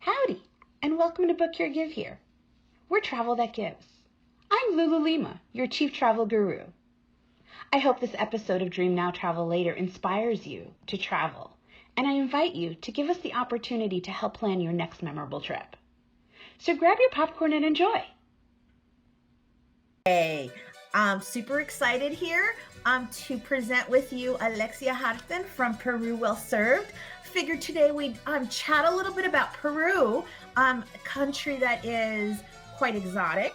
Howdy, and welcome to Book Your Give Here. We're Travel That Gives. I'm Lulu Lima, your chief travel guru. I hope this episode of Dream Now Travel Later inspires you to travel, and I invite you to give us the opportunity to help plan your next memorable trip. So grab your popcorn and enjoy. Hey, I'm super excited here to present with you Alexia Harten from Peru Well Served. Figured today we'd chat a little bit about Peru, a country that is quite exotic,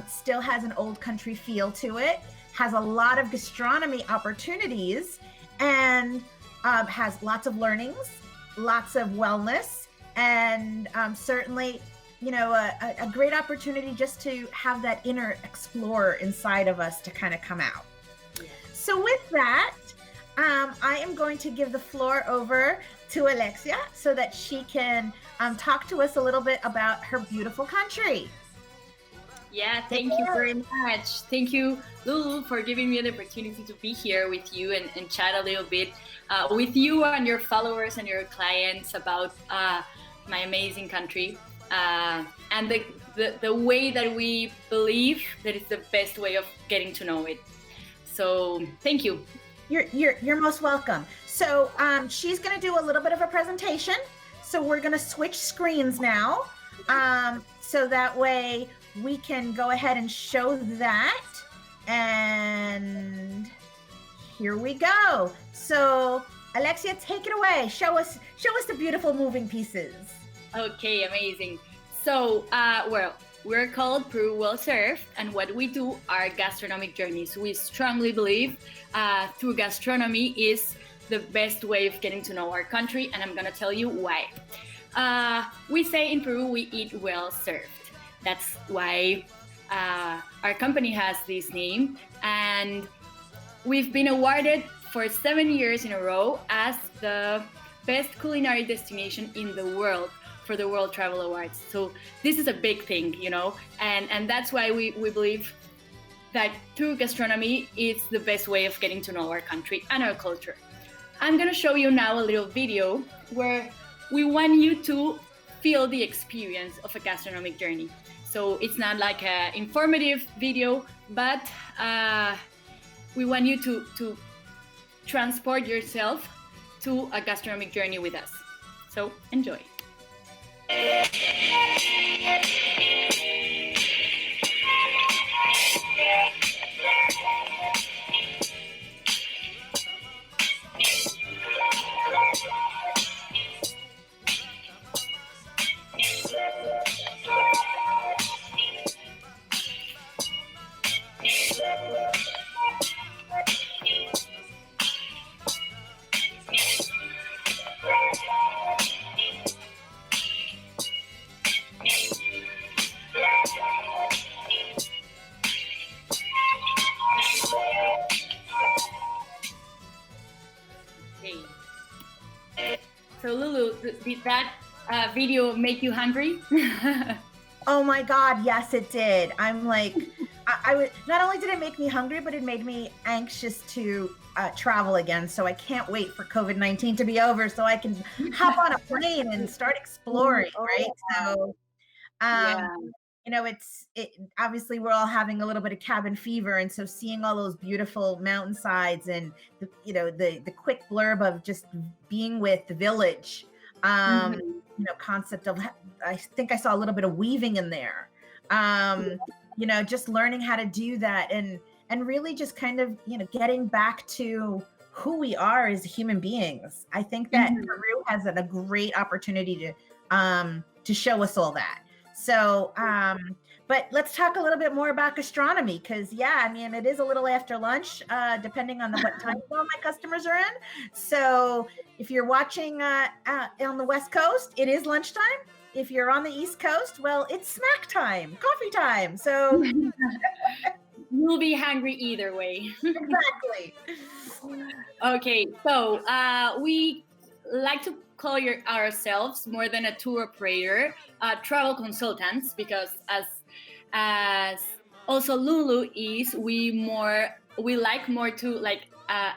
still has an old country feel to it, has a lot of gastronomy opportunities, and has lots of learnings, lots of wellness, and certainly a great opportunity just to have that inner explorer inside of us to kind of come out. Yeah. So with that, I am going to give the floor over to Alexia so that she can talk to us a little bit about her beautiful country. Yeah, thank you very much. Thank you, Lulu, for giving me the opportunity to be here with you and chat a little bit with you and your followers and your clients about my amazing country. And the way that we believe that it's the best way of getting to know it. So thank you. You're most welcome. So she's going to do a little bit of a presentation. So we're going to switch screens now. So that way we can go ahead and show that. And here we go. So Alexia, take it away. Show us the beautiful moving pieces. Okay, amazing. So, we're called Peru Well Served, and what we do are gastronomic journeys. We strongly believe through gastronomy is the best way of getting to know our country, and I'm gonna tell you why. We say in Peru we eat well served. That's why our company has this name, and we've been awarded for 7 years in a row as the best culinary destination in the world for the World Travel Awards. So this is a big thing, and that's why we believe that through gastronomy is the best way of getting to know our country and our culture. I'm gonna show you now a little video where we want you to feel the experience of a gastronomic journey. So it's not like an informative video, but we want you to transport yourself to a gastronomic journey with us. So enjoy. So Lulu, did that video make you hungry? Oh my God, yes, it did. I'm like, I would, not only did it make me hungry, but it made me anxious to travel again. So I can't wait for COVID-19 to be over so I can hop on a plane and start exploring, right? So, obviously we're all having a little bit of cabin fever. And so seeing all those beautiful mountainsides and the quick blurb of just being with the village, concept of, I think I saw a little bit of weaving in there, just learning how to do that and really just kind of, getting back to who we are as human beings. I think that Peru has a great opportunity to show us all that. So, but let's talk a little bit more about gastronomy because, it is a little after lunch, depending on what time zone my customers are in. So if you're watching on the West Coast, it is lunchtime. If you're on the East Coast, well, it's snack time, coffee time. So you'll be hungry either way. Exactly. Okay, so we like to call ourselves more than a tour operator, travel consultants, because as also Lulu is, we like more to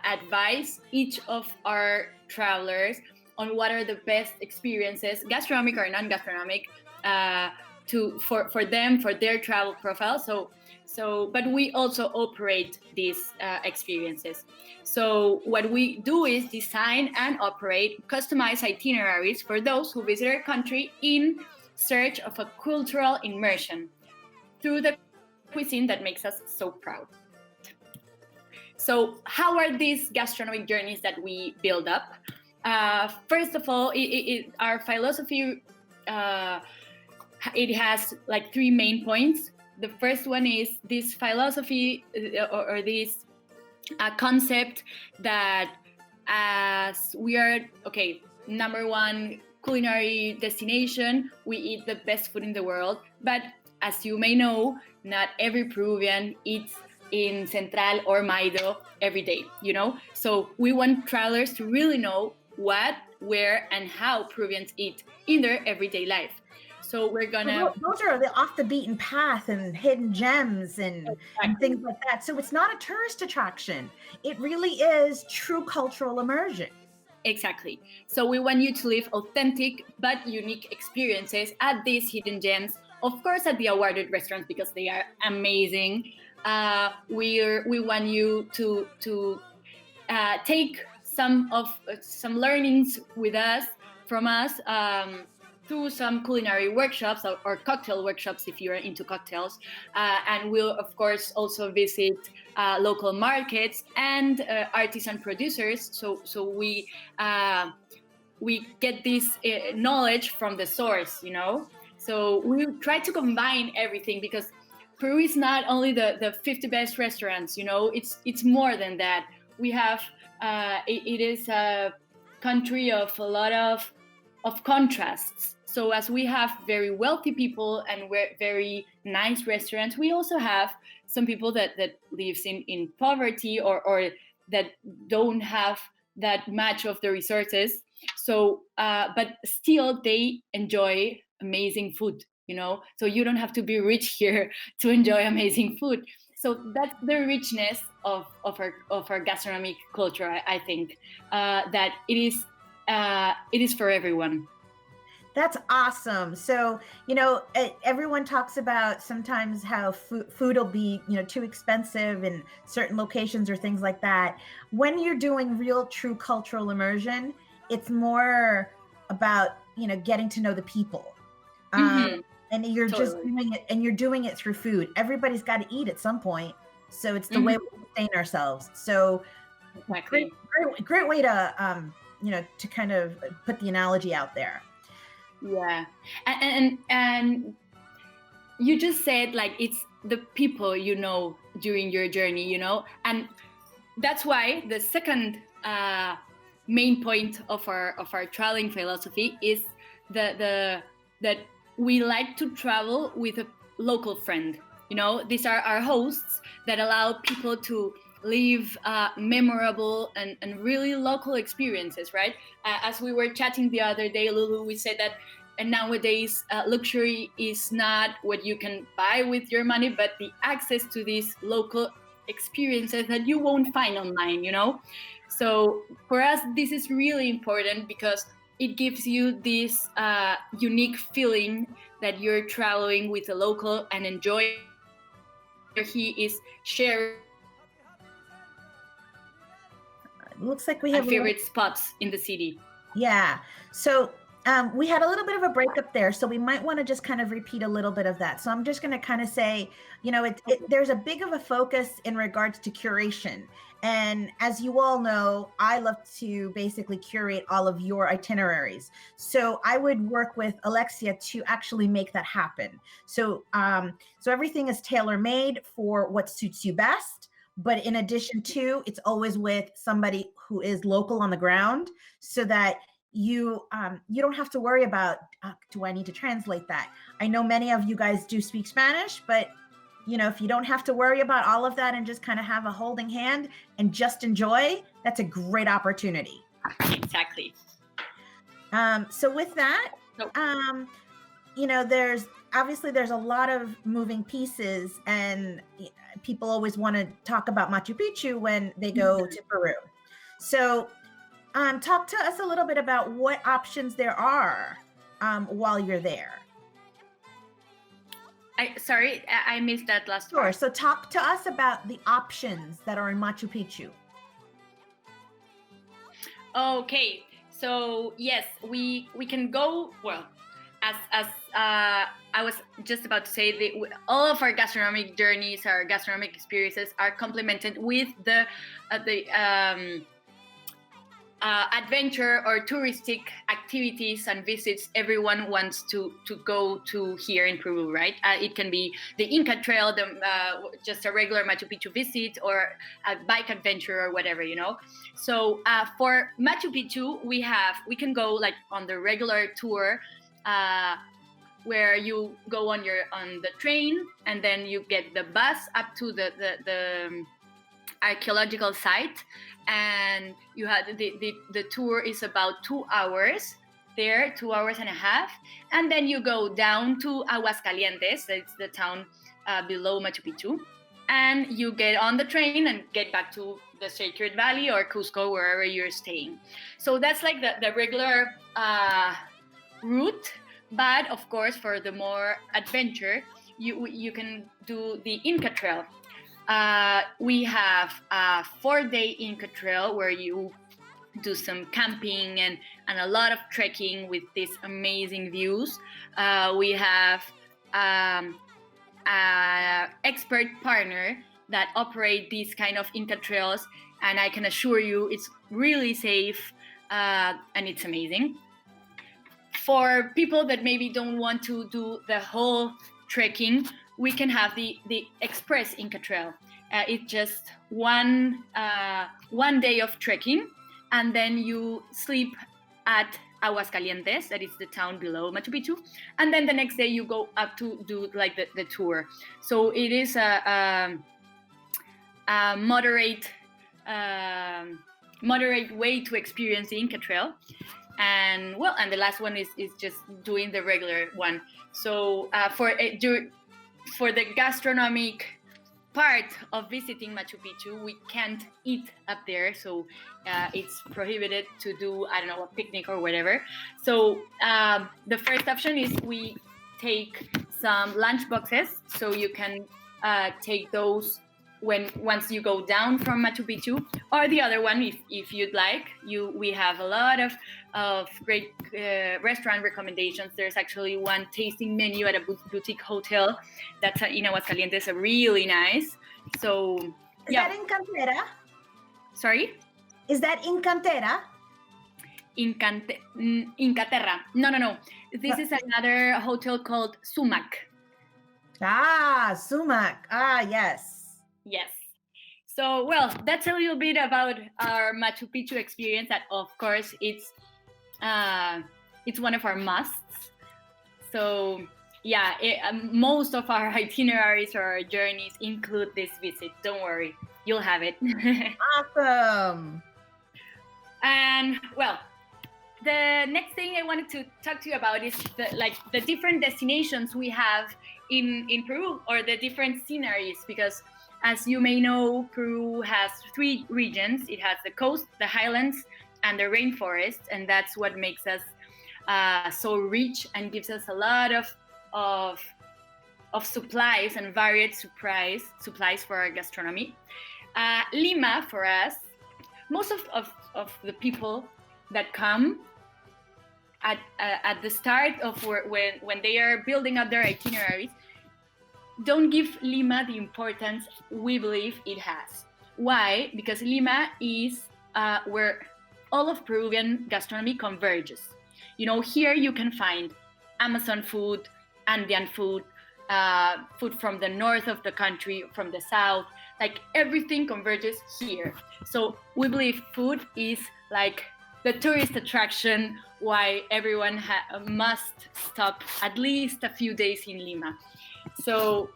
advise each of our travelers on what are the best experiences, gastronomic or non-gastronomic, for them, for their travel profile. But we also operate these experiences. So what we do is design and operate customized itineraries for those who visit our country in search of a cultural immersion through the cuisine that makes us so proud. So how are these gastronomic journeys that we build up? First of all, our philosophy, it has like 3 main points. The first one is this philosophy or this concept that as we are, number one culinary destination, we eat the best food in the world. But as you may know, not every Peruvian eats in Central or Maido every day, So we want travelers to really know what, where, and how Peruvians eat in their everyday life. So we're gonna... Those are the off the beaten path and hidden gems and things like that. So it's not a tourist attraction. It really is true cultural immersion. Exactly. So we want you to live authentic but unique experiences at these hidden gems. Of course, at the awarded restaurants, because they are amazing. We want you to take some learnings with us, from us, through some culinary workshops or cocktail workshops if you're into cocktails. And we'll, of course, also visit local markets and artisan producers. So we get this knowledge from the source, So we try to combine everything, because Peru is not only the 50 best restaurants, it's more than that. We have, it is a country of a lot of contrasts. So as we have very wealthy people and very nice restaurants, we also have some people that lives in poverty or that don't have that much of the resources. So, but still they enjoy amazing food, So you don't have to be rich here to enjoy amazing food. So that's the richness of our gastronomic culture. I think that it is for everyone. That's awesome. So, everyone talks about sometimes how food will be, too expensive in certain locations or things like that. When you're doing real, true cultural immersion, it's more about, getting to know the people. And you're just doing it through food. Everybody's got to eat at some point. So it's the way we sustain ourselves. So great way to, to kind of put the analogy out there. Yeah. And you just said like it's the people during your journey, and that's why the second main point of our traveling philosophy is that we like to travel with a local friend. These are our hosts that allow people to live memorable and really local experiences, right? As we were chatting the other day, Lulu, we said that nowadays luxury is not what you can buy with your money, but the access to these local experiences that you won't find online, So for us, this is really important because it gives you this unique feeling that you're traveling with a local and enjoying. He is sharing. Looks like we have favorite spots in the city. Yeah. So we had a little bit of a breakup there, so we might want to just kind of repeat a little bit of that. So I'm just going to kind of say, there's a big of a focus in regards to curation. And as you all know, I love to basically curate all of your itineraries. So I would work with Alexia to actually make that happen. So, so everything is tailor-made for what suits you best. But in addition to, it's always with somebody who is local on the ground, so that you don't have to worry about, do I need to translate that? I know many of you guys do speak Spanish, but if you don't have to worry about all of that and just kind of have a holding hand and just enjoy, that's a great opportunity. Exactly. So with that, there's a lot of moving pieces, and people always want to talk about Machu Picchu when they go to Peru. So Talk to us a little bit about what options there are while you're there. Sorry, I missed that last Sure. part. So talk to us about the options that are in Machu Picchu. Okay, so yes, we can go. Well, as I was just about to say, all of our gastronomic journeys, our gastronomic experiences, are complemented with the adventure or touristic activities and visits everyone wants to go to here in Peru, right? It can be the Inca Trail, just a regular Machu Picchu visit, or a bike adventure or whatever, you know. So for Machu Picchu, we can go like on the regular tour, where you go on the train, and then you get the bus up to the archaeological site, and you have the tour is about 2 hours there, 2 hours and a half, and then you go down to Aguascalientes, it's the town below Machu Picchu, and you get on the train and get back to the Sacred Valley or Cusco, wherever you're staying. So that's like the regular route. But of course, for the more adventure, you can do the Inca Trail. We have a 4-day Inca Trail where you do some camping and a lot of trekking with these amazing views. We have an expert partner that operate these kind of Inca Trails, and I can assure you it's really safe and it's amazing. For people that maybe don't want to do the whole trekking, we can have the Express Inca Trail. It's just one day of trekking, and then you sleep at Aguascalientes, that is the town below Machu Picchu, and then the next day you go up to do like the tour. So it is a moderate way to experience the Inca Trail. And the last one is just doing the regular one. So for the gastronomic part of visiting Machu Picchu, we can't eat up there, so it's prohibited to do, I don't know, a picnic or whatever. So the first option is we take some lunch boxes, so you can take those once you go down from Machu Picchu, or the other one, if you'd like. We have a lot of great restaurant recommendations. There's actually one tasting menu at a boutique hotel that's in Aguascalientes, really nice. So is that in Cantera? Sorry? Is that in Cantera? Incaterra. No. This is another hotel called Sumac. Sumac. Yes. Yes. So, that's a little bit about our Machu Picchu experience. That, of course, it's one of our musts. So, most of our itineraries or our journeys include this visit. Don't worry, you'll have it. Awesome. And the next thing I wanted to talk to you about is the different destinations we have in Peru, or the different sceneries, because as you may know, Peru has 3 regions. It has the coast, the highlands, and the rainforest, and that's what makes us so rich and gives us a lot of supplies and varied supplies for our gastronomy. Lima, for us, most of the people that come at the start of when they are building up their itineraries don't give Lima the importance we believe it has. Why? Because Lima is where all of Peruvian gastronomy converges. Here you can find Amazon food, Andean food, food from the north of the country, from the south, like everything converges here. So we believe food is like the tourist attraction, why everyone must stop at least a few days in Lima. So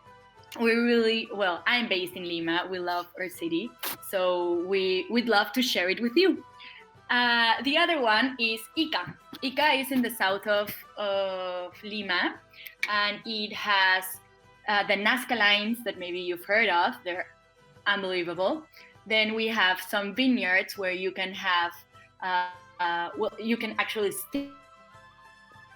we really, I'm based in Lima. We love our city. So we'd love to share it with you. The other one is Ica. Ica is in the south of Lima, and it has the Nazca lines that maybe you've heard of. They're unbelievable. Then we have some vineyards where you can have well, you can actually stay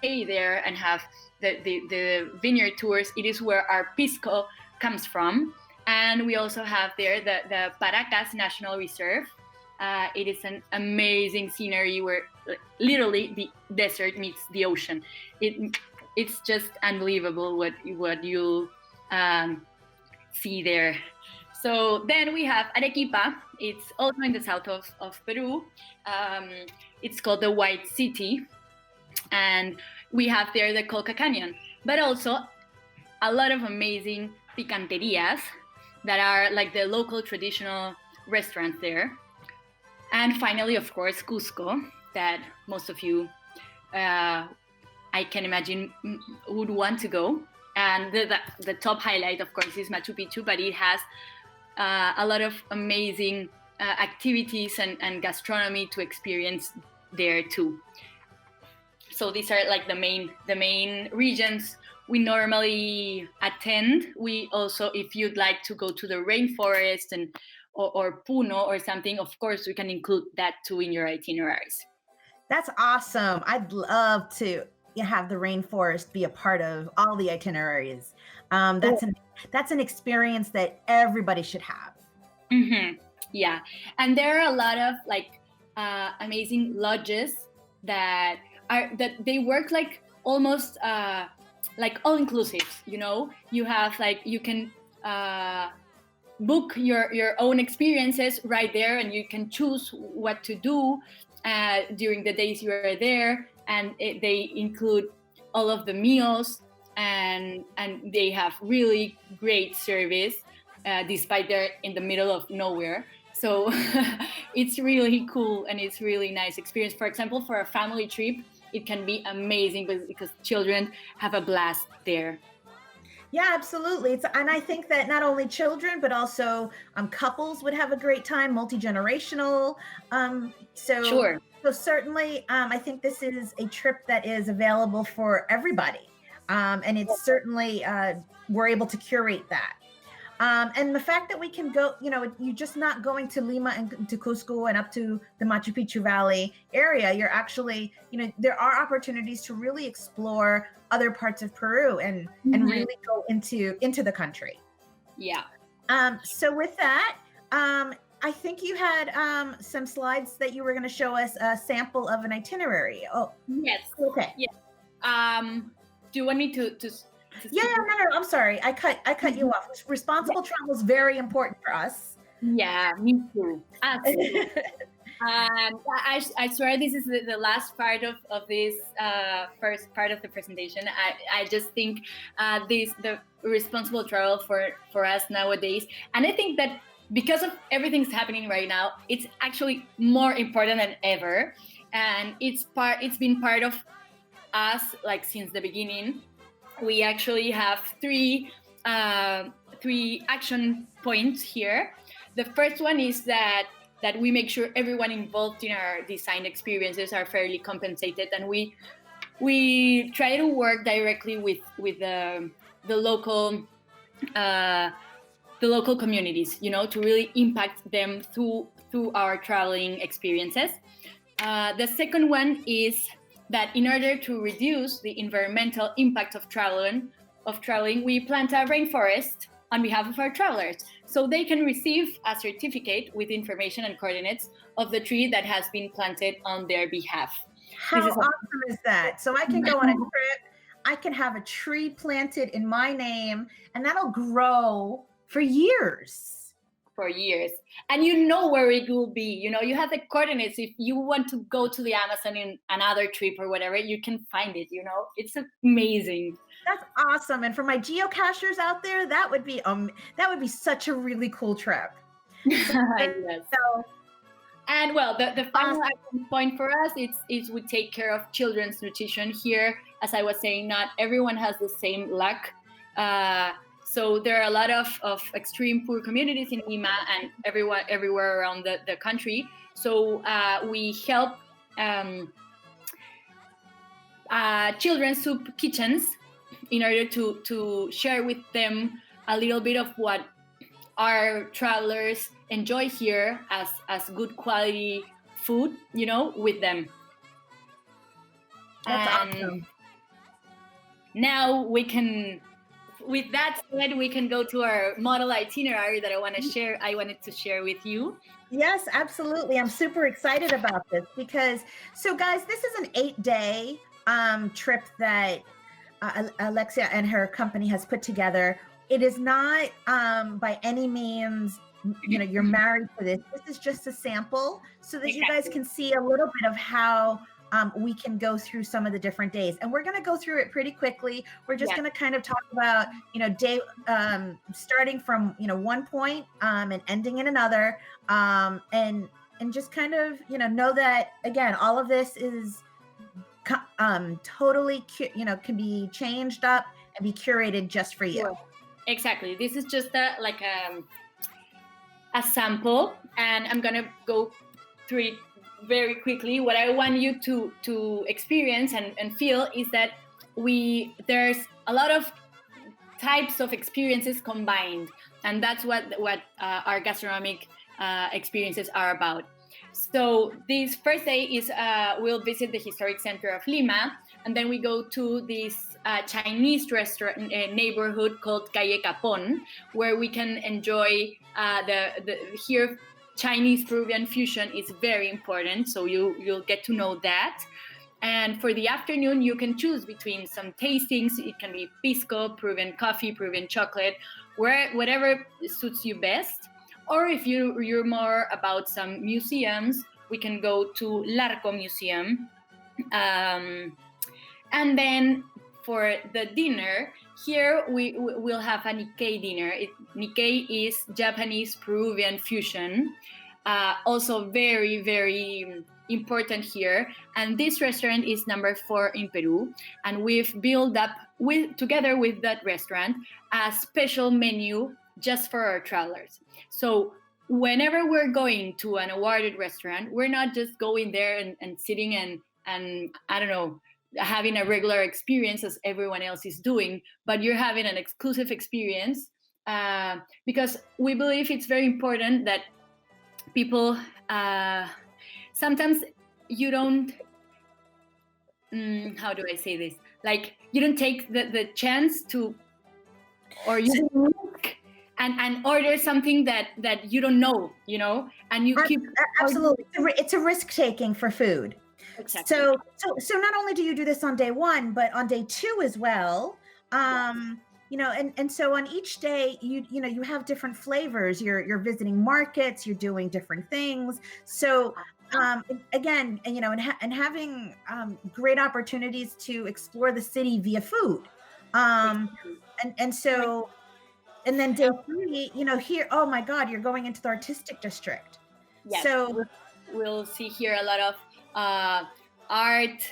there and have the vineyard tours. It is where our pisco comes from. And we also have there the Paracas National Reserve. It is an amazing scenery where literally the desert meets the ocean. It's just unbelievable what you see there. So then we have Arequipa. It's also in the south of Peru. It's called the White City. And we have there the Colca Canyon, but also a lot of amazing picanterias that are like the local traditional restaurants there. And finally, of course, Cusco, that most of you, I can imagine, would want to go. And the top highlight, of course, is Machu Picchu, but it has a lot of amazing activities and gastronomy to experience there too. So these are like the main regions we normally attend. We also, if you'd like to go to the rainforest or Puno or something, of course, we can include that too in your itineraries. That's awesome. I'd love to have the rainforest be a part of all the itineraries. That's an experience that everybody should have. Mm-hmm. Yeah, and there are a lot of like amazing lodges that they work like almost like all inclusive. You know, you have like you can book your own experiences right there, and you can choose what to do during the days you are there, and they include all of the meals, and they have really great service despite they're in the middle of nowhere. So it's really cool and it's really nice experience. For example, for a family trip, it can be amazing because children have a blast there. Yeah, absolutely. And I think that not only children, but also couples would have a great time, multi-generational. Sure. So certainly, I think this is a trip that is available for everybody. And it's certainly, we're able to curate that. And the fact that we can go, you're just not going to Lima and to Cusco and up to the Machu Picchu Valley area. You're actually, there are opportunities to really explore other parts of Peru and really go into the country. Yeah. So with that, I think you had some slides that you were going to show us a sample of an itinerary. Oh, yes. Okay. Yeah. Do you want me to Yeah, no, I'm sorry. I cut you off. Responsible travel is very important for us. Yeah, me too. Absolutely. I swear this is the last part of this first part of the presentation. I just think the responsible travel for us nowadays, and I think that because of everything's happening right now, it's actually more important than ever, and it's been part of us like since the beginning. We actually have three action points here. The first one is that we make sure everyone involved in our design experiences are fairly compensated, and we try to work directly with the local communities, to really impact them through our traveling experiences. The second one is that in order to reduce the environmental impact of traveling, we plant a rainforest on behalf of our travelers, so they can receive a certificate with information and coordinates of the tree that has been planted on their behalf. How awesome is that? So I can go on a trip, I can have a tree planted in my name, and that'll grow for years. And you know where it will be. You have the coordinates. If you want to go to the Amazon in another trip or whatever, you can find it. It's amazing. That's awesome. And for my geocachers out there, that would be such a really cool trip. Yes. And well, the final point for us is we take care of children's nutrition here. As I was saying, not everyone has the same luck. So there are a lot of extreme poor communities in Lima and everywhere around the country. So we help children's soup kitchens in order to share with them a little bit of what our travelers enjoy here as good quality food, with them. That's And awesome. now with that said, we can go to our model itinerary that I wanted to share with you. Yes, absolutely. I'm super excited about this because, so guys, this is an 8-day trip that Alexia and her company has put together. It is not by any means, you're married to this. This is just a sample so that you guys can see a little bit of how we can go through some of the different days. And we're going to go through it pretty quickly. We're just going to kind of talk about, day starting from, one point and ending in another. And just kind of, know that, again, all of this is totally, can be changed up and be curated just for you. Sure. Exactly. This is just a sample, and I'm gonna go through it very quickly. What I want you to experience and feel is that there's a lot of types of experiences combined, and that's what our gastronomic experiences are about. So this first day is we'll visit the historic center of Lima, and then we go to this Chinese restaurant neighborhood called Calle Capon, where we can enjoy the here Chinese Peruvian fusion is very important. So you'll get to know that. And for the afternoon, you can choose between some tastings. It can be pisco, Peruvian coffee, Peruvian chocolate, whatever suits you best. Or if you're more about some museums, we can go to Larco Museum. And then for the dinner, here we'll have a Nikkei dinner. Nikkei is Japanese Peruvian fusion. Also very, very important here. And this restaurant is number 4 in Peru. And we've built up together with that restaurant a special menu just for our travelers. So whenever we're going to an awarded restaurant, we're not just going there and sitting and I don't know, having a regular experience as everyone else is doing, but you're having an exclusive experience because we believe it's very important that people, sometimes you don't, how do I say this? Like you don't take the chance to, or you look and order something that you don't know, and you keep. Absolutely. It's a risk taking for food. Exactly. So not only do you do this on day 1, but on day 2 as well. And so on each day, you have different flavors. You're visiting markets. You're doing different things. So again, and having great opportunities to explore the city via food. And then day 3, here, oh my God, you're going into the artistic district. Yes. So we'll see here a lot of art,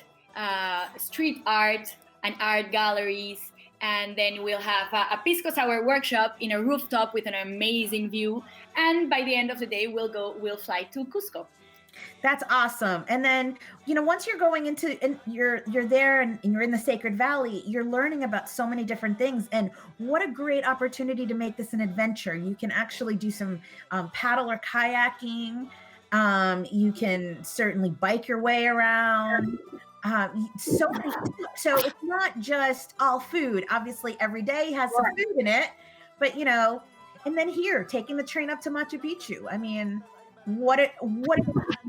street art and art galleries. And then we'll have a pisco sour workshop in a rooftop with an amazing view. And by the end of the day, we'll fly to Cusco. That's awesome. And then, once you're going into, and you're there and you're in the Sacred Valley, you're learning about so many different things. And what a great opportunity to make this an adventure. You can actually do some paddle or kayaking. You can certainly bike your way around. So it's not just all food. Obviously, every day has some food in it, but and then here, taking the train up to Machu Picchu. I mean, what an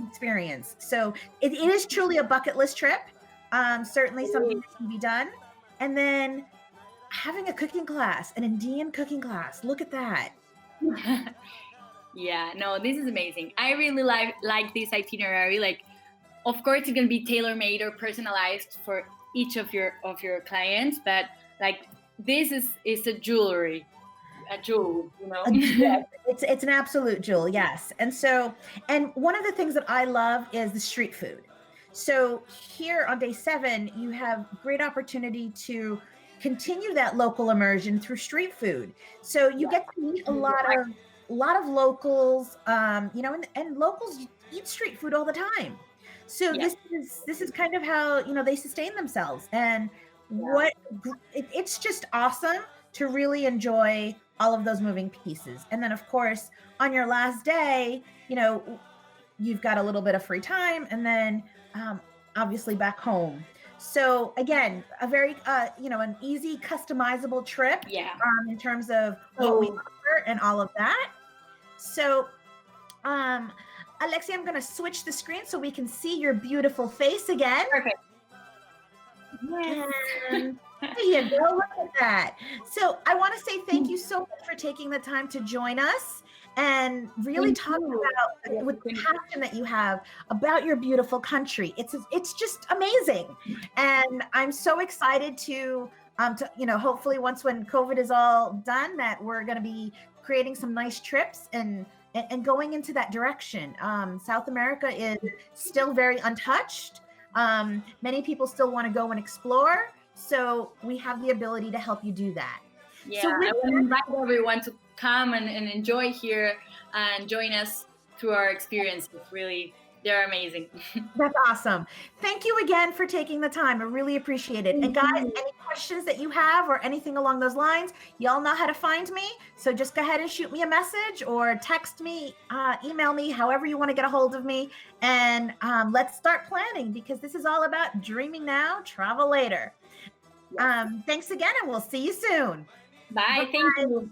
experience. So it is truly a bucket list trip. Certainly something that can be done. And then having a cooking class, an Indian cooking class. Look at that. Yeah, no, this is amazing. I really like this itinerary. Like, of course, it's gonna be tailor-made or personalized for each of your clients, but like this is a jewel, It's an absolute jewel, yes. And one of the things that I love is the street food. So here on day 7, you have great opportunity to continue that local immersion through street food. So you get to meet a lot of locals, and locals eat street food all the time. So this is kind of how they sustain themselves. And it's just awesome to really enjoy all of those moving pieces. And then of course on your last day, you've got a little bit of free time, and then obviously back home. So again, a very an easy customizable trip Yeah. in terms of what we offer and all of that. So Alexia, I'm going to switch the screen so we can see your beautiful face again. Perfect. And there you go, look at that. So I want to say thank you so much for taking the time to join us and really talk about with the passion that you have about your beautiful country. It's just amazing. And I'm so excited to hopefully once when COVID is all done, that we're going to be creating some nice trips and going into that direction. South America is still very untouched. Many people still want to go and explore. So we have the ability to help you do that. Yeah, so I want to invite everyone to come and enjoy here and join us through our experiences. Really, they're amazing. That's awesome. Thank you again for taking the time. I really appreciate it. And guys, any questions that you have or anything along those lines, y'all know how to find me. So just go ahead and shoot me a message or text me, email me, however you want to get a hold of me. And let's start planning, because this is all about dreaming now, travel later. Thanks again, and we'll see you soon. Bye. Thank you.